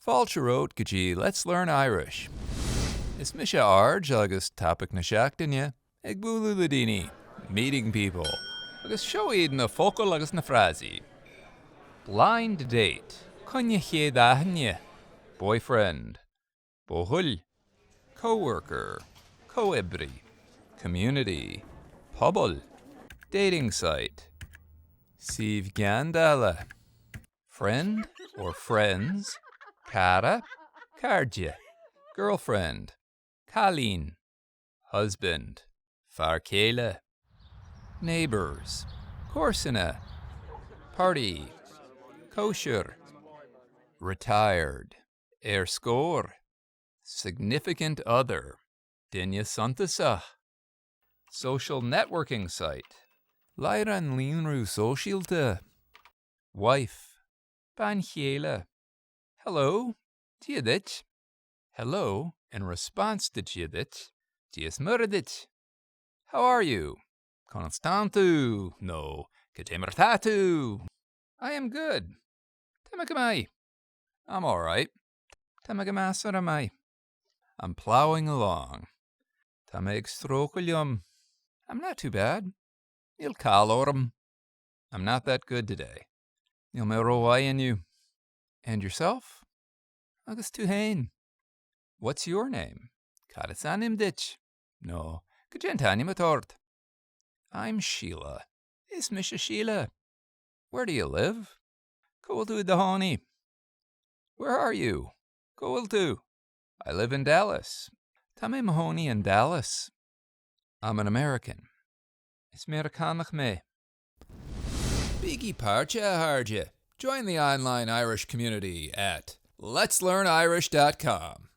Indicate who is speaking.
Speaker 1: Fáilte go Let's Learn Irish. Is mis arge agus topic na seachtaine ag búlú le daoine, meeting people, agus seoiad na Focail agus na Frásaí. Blind date, Coinne chéad aithne, boyfriend, Buachaill, co-worker, Comhoibrí, community, Pobal, dating site, geandála, friend or friends, Cara, Cairde, girlfriend, Cailín, husband, Chéile, neighbours, Comharsana, party, Cóisir, retired, scor, significant other, Duine suntasach, social networking site, Láithreán líonrú sóisialta, wife, Chéile, hello, t-ainm, hello in response to t-ainm, how are you? Constantu, no, measartha. I am good. I'm all right. I'm ploughing along. I'm not too bad. I'm not that good today. You. And yourself? Agus t-ainm. What's your name? No, I'm Chéile. Is mis Chéile. Where do you live? Daoine. Where are you? I live in Dallas. Mahoney in Dallas. I'm an American. Is Americanach me. Biggie parcha harja. Join the online Irish community at letslearnirish.com.